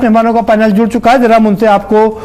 मेहमानों का पैनल जुड़ चुका है, जरा हम उनसे आपको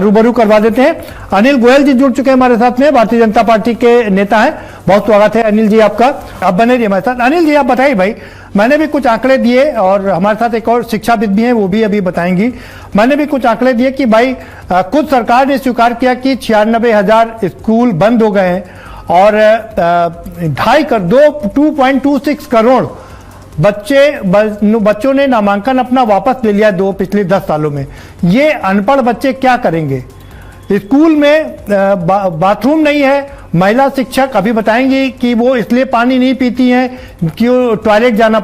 रूबरू करवा देते हैं। अनिल गोयल जी जुड़ चुके हैं हमारे साथ में, भारतीय जनता पार्टी के नेता हैं। बहुत स्वागत है अनिल जी आपका, आप बने रहिए हमारे साथ। अनिल जी आप बताइए भाई, मैंने भी कुछ आंकड़े दिए और हमारे साथ एक और शिक्षाविद भी हैं, वो भी अभी बताएंगी। मैंने भी कुछ आंकड़े दिए कि भाई खुद सरकार ने स्वीकार किया कि 96,000 स्कूल बंद हो गए हैं और 2.26 करोड़ बच्चों ने नामांकन अपना वापस ले लिया पिछले 10 सालों में। ये अनपढ़ बच्चे क्या करेंगे? स्कूल में बाथरूम नहीं है, महिला शिक्षक अभी बताएंगी कि वो इसलिए पानी नहीं पीती हैं कि टॉयलेट जाना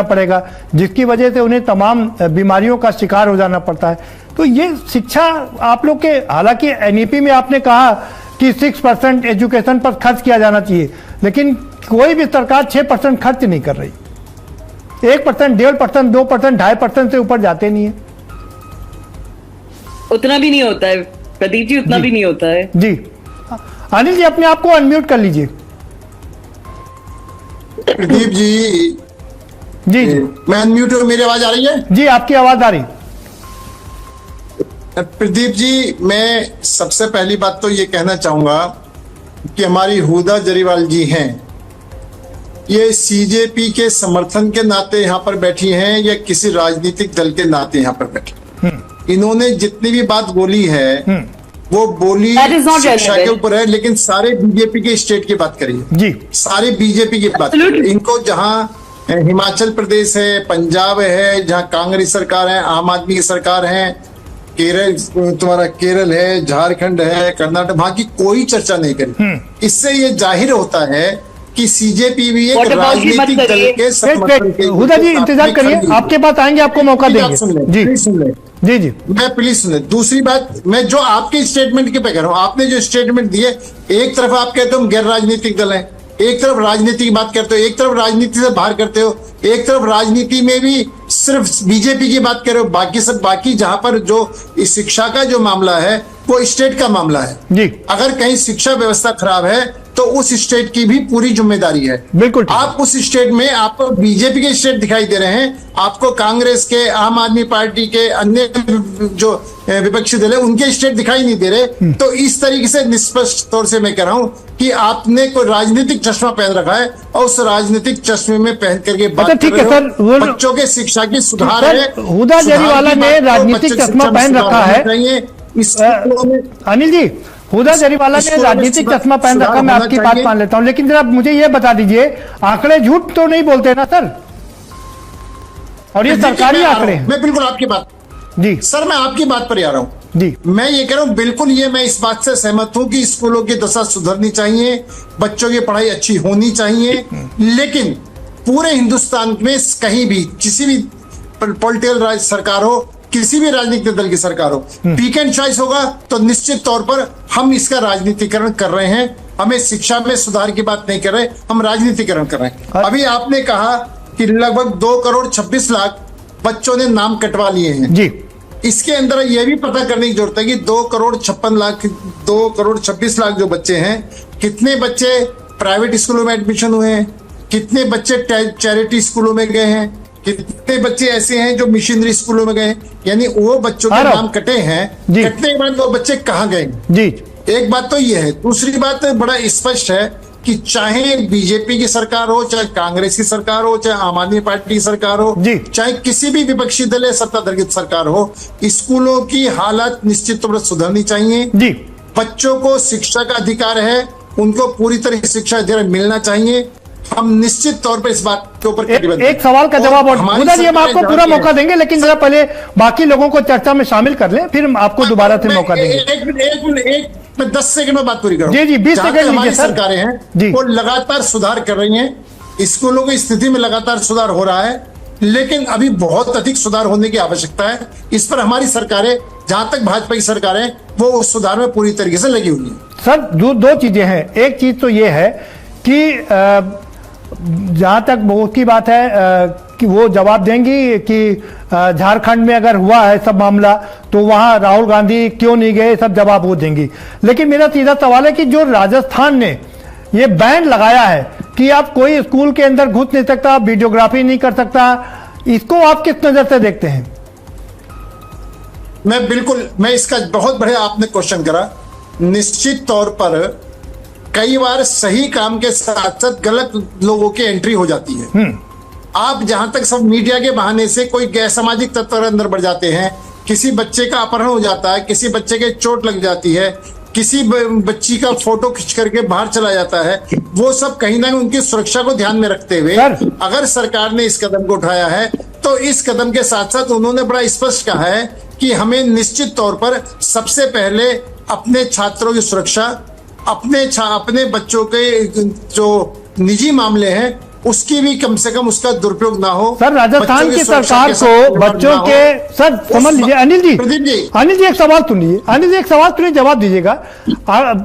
पड़ेगा, जिसकी वजह से उन्हें तमाम बीमारियों का शिकार हो जाना पड़ता है। तो ये शिक्षा आप लोग के, हालांकि एनईपी में आपने कहा कि 6% एजुकेशन पर खर्च किया जाना चाहिए, लेकिन कोई भी सरकार 6% खर्च नहीं कर रही। 1%, 1.5%, 2%, 2.5% से ऊपर जाते नहीं है। उतना भी नहीं होता है प्रदीप जी, उतना भी नहीं होता है जी। अनिल जी अपने आप को अनम्यूट कर लीजिए। प्रदीप जी जी जी मैं अनम्यूट हूँ, मेरी आवाज आ रही है? जी आपकी आवाज आ रही। प्रदीप जी मैं सबसे पहली बात तो ये कहना चाहूंगा कि हमारी हुदा जरीवाल जी हैं, ये सीजेपी के समर्थन के नाते यहाँ पर बैठी हैं या किसी राजनीतिक दल के नाते यहाँ पर बैठी। इन्होंने जितनी भी बात बोली है वो बोली शिक्षा के ऊपर है, लेकिन सारे बीजेपी के स्टेट की बात करिए जी, सारे बीजेपी की बात करिए। इनको जहाँ हिमाचल प्रदेश है, पंजाब है, जहाँ कांग्रेस सरकार है, आम आदमी की सरकार है, तुम्हारा केरल है, झारखंड है, कर्नाटक, वहां की कोई चर्चा नहीं करी। इससे ये जाहिर होता है कि सीजेपी भी एक राजनीतिक दल के समर्थन के। हुदा जी इंतजार करिए, आपके पास आएंगे, आपको मौका देंगे। जी सुन ले जी जी मैं प्लीज सुन ले। दूसरी बात, मैं जो आपके स्टेटमेंट के पे कह रहा हूँ, आपने जो स्टेटमेंट दिए, एक तरफ आप कहते हो गैर राजनीतिक दल है, एक तरफ राजनीति की बात करते हो, एक तरफ राजनीति से बाहर करते हो, एक तरफ राजनीति में भी सिर्फ बीजेपी की बात कर रहे हो। बाकी जहां पर जो इस शिक्षा का जो मामला है वो स्टेट का मामला है जी। अगर कहीं शिक्षा व्यवस्था खराब है तो उस स्टेट की भी पूरी जिम्मेदारी है। बिल्कुल। आप उस स्टेट में, आपको बीजेपी के स्टेट दिखाई दे रहे हैं, आपको कांग्रेस के, आम आदमी पार्टी के, अन्य जो विपक्षी दल है उनके स्टेट दिखाई नहीं दे रहे। तो इस तरीके से निष्पक्ष तौर से मैं कह रहा हूं कि आपने कोई राजनीतिक चश्मा पहन रखा है और उस राजनीतिक चश्मे में पहन करके बात कर रहे हो। बच्चों के शिक्षा की सुधार है, हुदा जरीवाला ने राजनीतिक चश्मा पहन रखा है। अनिल जी, हुदा जरीवाला ने राजनीतिक चश्मा पहन रखा, मैं आपकी बात मान लेता हूं, लेकिन जरा मुझे यह बता दीजिए, आंकड़े झूठ तो नहीं बोलते ना सर? और ये सरकारी आंकड़े हैं। मैं बिल्कुल आपकी बात जी सर, मैं आपकी बात पर आ रहा हूं जी। मैं ये कह रहा हूं, बिल्कुल ये मैं इस बात से सहमत हूं कि स्कूलों की दशा सुधरनी चाहिए, बच्चों की पढ़ाई अच्छी होनी चाहिए, लेकिन पूरे हिंदुस्तान में कहीं भी किसी भी पॉलिटिकल सरकार हो, किसी भी राजनीतिक दल की सरकार हो, पिक एंड चॉइस होगा तो निश्चित तौर पर हम इसका राजनीतिकरण कर रहे हैं। हमें शिक्षा में सुधार की बात नहीं कर रहे, हम राजनीतिकरण कर रहे हैं। अभी आपने कहा कि लगभग 2,26,00,000 बच्चों ने नाम कटवा लिए हैं जी। इसके अंदर यह भी पता करने की जरूरत है कि 2,56,00,000 जो बच्चे हैं, कितने बच्चे प्राइवेट स्कूलों में एडमिशन हुए हैं, कितने बच्चे चैरिटी स्कूलों में गए हैं, कितने बच्चे ऐसे हैं जो मिशनरी स्कूलों में गए, यानी वो बच्चों के नाम कटे हैं। कटने के बाद वो बच्चे कहाँ गए जी? एक बात तो ये है। दूसरी बात बड़ा स्पष्ट है कि चाहे बीजेपी की सरकार हो, चाहे कांग्रेस की सरकार हो, चाहे आम आदमी पार्टी की सरकार हो, चाहे किसी भी विपक्षी दल या सत्ताधार की सरकार हो, स्कूलों की हालत निश्चित तौर पर सुधरनी चाहिए जी। बच्चों को शिक्षा का अधिकार है, उनको पूरी तरह की शिक्षा अधिकार मिलना चाहिए। हम निश्चित तौर पर इस बात के ऊपर एक सवाल का जवाब और हुदा जी हम आपको पूरा मौका देंगे, लेकिन जरा पहले बाकी लोगों को चर्चा में शामिल कर लें, फिर आपको दोबारा से मौका देंगे। एक मैं 10 सेकंड में बात पूरी करूं। जी जी 20 सेकंड हमारी सरकारें हैं वो लगातार सुधार कर रही हैं, स्कूलों की स्थिति में लगातार सुधार हो रहा है, लेकिन अभी बहुत अधिक सुधार होने की आवश्यकता है। इस पर हमारी सरकारें, जहां तक भाजपा की सरकारें, वो उस सुधार में पूरी तरीके से लगी हुई है। सर दो चीजें हैं। एक चीज तो ये है कि जहां तक वो की बात है कि वो जवाब देंगी कि झारखंड में अगर हुआ है सब मामला तो वहां राहुल गांधी क्यों नहीं गए, सब जवाब वो देंगी। लेकिन मेरा सीधा सवाल है कि जो राजस्थान ने ये बैन लगाया है कि आप कोई स्कूल के अंदर घुस नहीं सकता, वीडियोग्राफी नहीं कर सकता, इसको आप किस नजर से देखते हैं? मैं इसका बहुत बढ़िया आपने क्वेश्चन करा। निश्चित तौर पर कई बार सही काम के साथ साथ गलत लोगों की एंट्री हो जाती है। आप जहां तक सब मीडिया के बहाने से कोई गैर सामाजिक तत्व अंदर बढ़ जाते हैं, किसी बच्चे का अपहरण हो जाता है, किसी बच्चे के चोट लग जाती है, किसी बच्ची का फोटो खींच करके बाहर चला जाता है, वो सब कहीं ना कहीं उनकी सुरक्षा को ध्यान में रखते हुए अगर सरकार ने इस कदम को उठाया है तो इस कदम के साथ साथ उन्होंने बड़ा स्पष्ट कहा है कि हमें निश्चित तौर पर सबसे पहले अपने छात्रों की सुरक्षा, अपने बच्चों के जो निजी मामले हैं उसकी भी कम से कम उसका दुरुपयोग ना हो। सर राजस्थान की सरकार को बच्चों के सर समझ लीजिए अनिल जी एक सवाल सुनिए, अनिल जी एक सवाल सुनिए, जवाब दीजिएगा।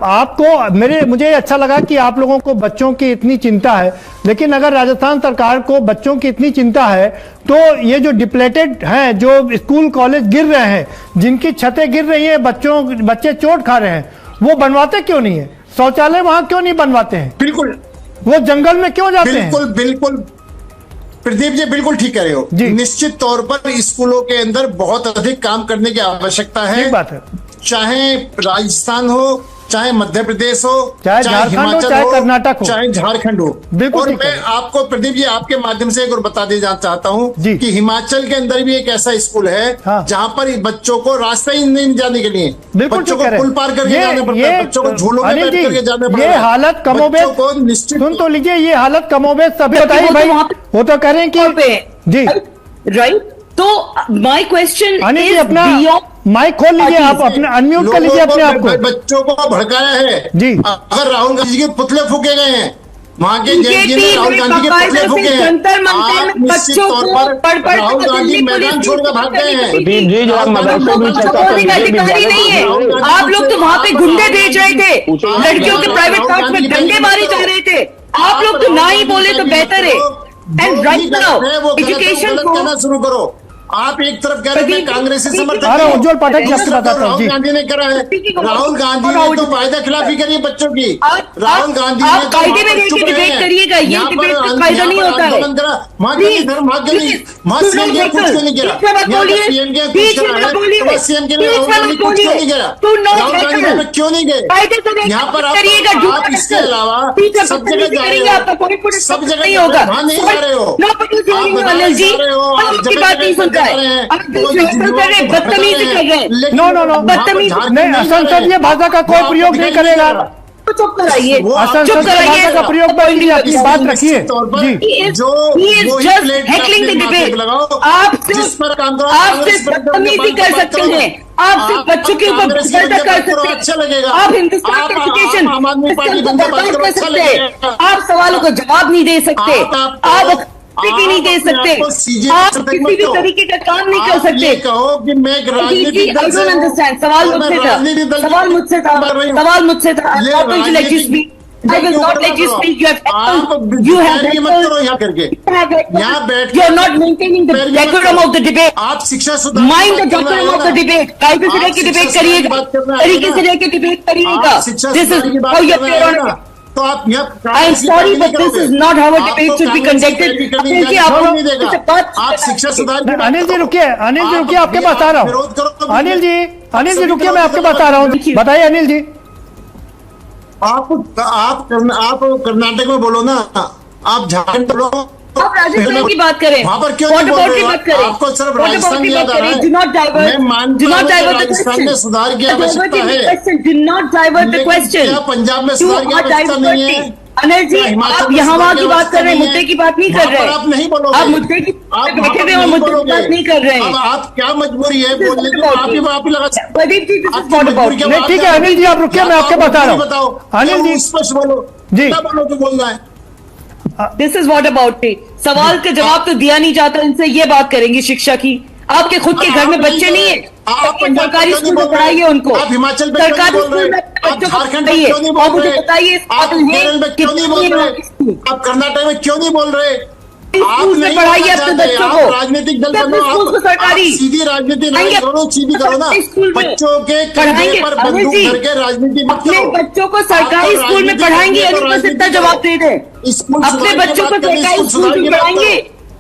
आपको मुझे अच्छा लगा कि आप लोगों को बच्चों की इतनी चिंता है, लेकिन अगर राजस्थान सरकार को बच्चों की इतनी चिंता है तो ये जो डिप्लेटेड हैं, जो स्कूल कॉलेज गिर रहे हैं, जिनकी छतें गिर रही है, बच्चे चोट खा रहे हैं, वो बनवाते क्यों नहीं है? शौचालय वहां क्यों नहीं बनवाते हैं? बिल्कुल, वो जंगल में क्यों जाते हैं? बिल्कुल प्रदीप जी बिल्कुल ठीक कह रहे हो। निश्चित तौर पर स्कूलों के अंदर बहुत अधिक काम करने की आवश्यकता है। बात है, चाहे राजस्थान हो, चाहे मध्य प्रदेश हो, चाहे झारखंड हो, चाहे कर्नाटक हो, चाहे झारखंड हो। और मैं आपको प्रदीप जी आपके माध्यम से एक और बता देना चाहता हूँ कि हिमाचल के अंदर भी एक ऐसा स्कूल है जहाँ पर बच्चों को रास्ता ही नहीं जाने के लिए बच्चों को पुल पार करके जाना पड़ता है, बच्चों को झूलों में बैठ करके जाना पड़ता है। ये हालत कमोबेश सुन तो लीजिए, ये हालत कमोबेश सभी बताइए भाई, वो तो कह रहे हैं कि जी राइट। तो माय क्वेश्चन अनिल जी अपना माइक खोल लीजिए, आप अपने अनम्यूट कर लीजिए अपने आप को। बच्चों को भड़काया है जी। अगर राहुल गांधी के पुतले फूके गए हैं, वहां के जयंती में राहुल गांधी के पुतले फूके हैं, आप निश्चित तौर पर राहुल गांधी मैदान छोड़कर भाग गए हैं। अधिकारी नहीं है, आप लोग तो वहां पे गुंडे भेज रहे थे, लड़कियों के प्राइवेट पार्ट में डंडे मारे जा रहे थे, आप लोग तो ना ही बोले तो बेहतर है। एंड राइट नाउ एजुकेशन करना शुरू करो। आप एक तरफ कह रहे हैं कांग्रेस से समर्थन, उज्जवल पाठक जी आपसे बताता हूं, राहुल गांधी ने करा है, राहुल गांधी ने तो वायदा खिलाफी करी है बच्चों की। राहुल गांधी ने तो कायदे में रहकर डिबेट करिएगा, ये डिबेट का फायदा नहीं होता है। मां गली धर्म मां गली मां सीएम के कुछ नहीं गिरा, सीएम के कुछ करा है, सीएम के राहुल गांधी कुछ क्यों नहीं गिरा, राहुल गांधी में क्यों नहीं गए? यहाँ पर आप इसके अलावा सब जगह जा रहे हो, सब जगह होगा वहां नहीं जा रहे हो, अनिल जी आपकी बात नहीं सुनता है, बदतमीजी कर रहे हैं। नो बदतमीजी संसदीय भाषा का कोई प्रयोग नहीं करेगा, चुप कराइए, संसदीय भाषा का प्रयोग अपनी बात रखिए आप सिर्फ बदतमीजी कर सकते हैं, आप सिर्फ बच्चों के ऊपर कर सकते हैं, आप हिंदुस्तान के एजुकेशन कर सकते हैं, आप सवालों को जवाब नहीं दे सकते, आप भी नहीं दे सकते, आप किसी भी तरीके का काम नहीं कर सकते। कहो कि मैं राजनीतिक दल से अंडरस्टैंड, सवाल मुझसे था I will not let you speak. You have करके यहाँ बैठ, you are not maintaining the decorum of the debate. आप शिक्षा सुधार Mind the decorum of the debate. कायदे से लेके डिबेट करिएगा, तरीके से लेके डिबेट करिएगा। This is how you appear on it. तो आप I am sorry, but this is not how a debate should be conducted. आप शिक्षा सुधार। अनिल जी रुकिए, आपके पास आ रहा हूँ। अनिल जी रुकिए, मैं आपके पास आ रहा हूँ, बताइए अनिल जी। आप कर्नाटक में बोलो ना, आप झारखंड बोलो, आप राजस्थान की बात करें, वहां पर क्यों नहीं बोल रहे हो? आपको सिर्फ राजस्थान की याद आ रहा है। मैं मानता हूं कि राजस्थान में सुधार की आवश्यकता है, क्या पंजाब में सुधार की आवश्यकता नहीं है? अनिल जी आप यहाँ वहाँ की बात कर रहे हैं, मुद्दे की बात नहीं कर रहे हैं। आप नहीं बोलोगे, आप मुद्दे की बैठे हुए और मुद्दे की बात नहीं कर रहे हैं। अब आप क्या मजबूरी है बोलने की? आप ही लगा प्रदीप जी, ठीक है अनिल जी आप रुकिए, मैं आपके बता रहा हूँ। बताओ अनिल जी स्पष्ट बोलो जी, क्या बोलो तो बोलना है। This is what about it. सवाल का जवाब तो दिया नहीं जाता, इनसे ये बात करेंगे शिक्षा की। आपके खुद के घर में बच्चे नहीं है, आप सरकारी स्कूल में पढ़ाइए उनको, आप हिमाचल में सरकारी स्कूल में बच्चों को पढ़ाइए, और मुझे बताइए आप केरल में क्यों नहीं बोल रहे, आप कर्नाटक में क्यों नहीं बोल रहे? आप नहीं पढ़ाइए अपने बच्चों को, राजनीतिक दल बनो, सरकारी सीधी राजनीति नहीं करो, सीधी करो ना। बच्चों के कंधे पर बंदूक धर के राजनीति मत अपने करो। बच्चों को सरकारी स्कूल में पढ़ाएंगे, अभी बस इतना जवाब दे दें। अपने बच्चों को सरकारी स्कूल में पढ़ाएंगे,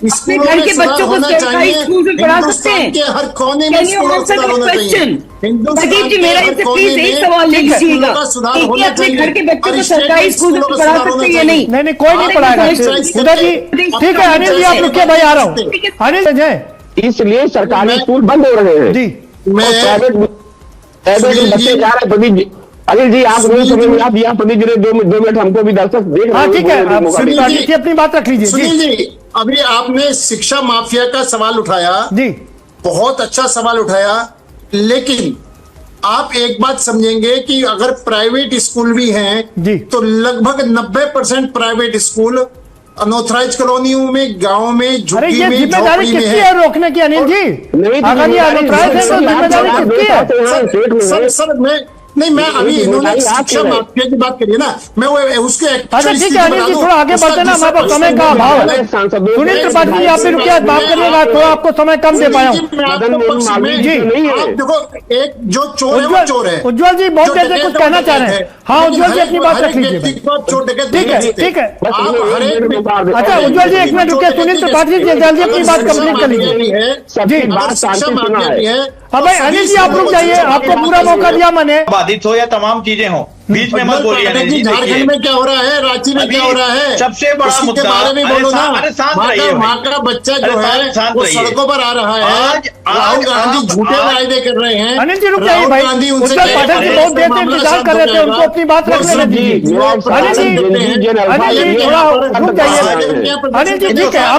स्कूलों घर में के सुधार बच्चों को होना सरकारी चाहिए। स्कूल में पढ़ा सकते हिंदुस्तान हैं। के हर कोने में Can you स्कूलों का answer सुधार this होना चाहिए। question? हिंदुस्तान प्रदीप जी, के मेरा हर इनसे कोने प्लीज एक में सवाल लिख स्कूलों लीजिएगा का सुधार कि होना अपने चाहिए। घर के बच्चों और को स्टेट सरकारी में स्कूल में स्कूलों का पढ़ा सुधार होना सकते हैं या चाहिए। नहीं? नहीं कोई नहीं आप पढ़ाएगा। पंचायत उदय जी आप ठीक है, अनिल जी आप रुकिए, भाई आ रहा हूँ। अनिल जी इसलिए सरकारी स्कूल बंद हो रहे हैं जी मैं प्राइवेट सुनील बच्चे जी- जा रहे हैं। प्रदीप जी, अनिल जी आप सुनील समय में जी- आप यहाँ प्रदीप जी ने 2 मिनट हमको भी दर्शक देख रहे हाँ हैं, ठीक है, बोलने का आप मौका सुनील दें। जी- जी अपनी बात रख लीजिए सुनील जी जी, अभी आपने शिक्षा माफिया का सवाल उठाया, जी बहुत अच्छा सवाल उठाया, लेकिन आप एक बात समझेंगे कि अगर प्राइवेट स्कूल भी हैं जी। तो लगभग 90% प्राइवेट स्कूल अनऑथराइज कॉलोनियों में, गांव में, अरे झुग्गी ये में, जिम्मेदारी झोपड़ी में किसकी है। है रोकने की अनिल जी? नहीं तो अगर ये अनऑथराइज है तो जिम्मेदारी किसकी है? सर मैं नहीं, मैं अभी इन्होंने शिक्षा माफिया की बात करी है ना, मैं वो उसके अच्छा ठीक है अनिल जी, थोड़ा आगे बढ़ते ना, हमारे पास समय का अभाव है। सुनील त्रिपाठी जी आप भी रुकिए, बात करिएगा, थोड़ा आपको समय कम दे पाया हूँ। जी। देखो, एक जो चोर है वो चोर है। उज्ज्वल जी बहुत जो देर से डकैत कुछ है, कहना वो चाह रहे डकैत हैं। है। हाँ लेकिन उज्ज्वल जी अपनी बात हर रख एक लीजिए व्यक्ति को चोर डकैत ठीक नहीं है कहते। ठीक है। आप हर एक अच्छा उज्ज्वल जी एक मिनट रुकिए, सुनील त्रिपाठी जी जल्दी अपनी बात कंप्लीट कर लीजिए। सबकी जी। बात शांति सुना है। अब भाई अनिल जी आप रुक जाइए, आपको पूरा मौका दिया मैंने। बाधित हो या तमाम चीजें हो, बीच में मत बोलिए अनिल जी। झारखंड में क्या हो रहा है, रांची में क्या हो रहा है, सबसे बड़ा उसके मुद्दा, बारे में अरे बोलो ना। अरे शांत वहाँ रहिए का- भाई। वहाँ का बच्चा जो अरे है शांत वो रहिए। सड़कों पर आ रहा है। राहुल गांधी झूठे वायदे कर रहे हैं। अनिल जी रुक जाइए राहुल भाई, गांधी उनसे उज्ज्वल कह पाठक रहे जी हैं, बहुत देर से मामला इंतजार शांत कर रहे हो थे, उनको जाएगा। अपनी बात वो रखने सब दीजिए। वो अनिल जी प्रशासन देते हैं। अनिल जी थोड़ा रुक जाइए, यहाँ पर अनिल जी ठीक है।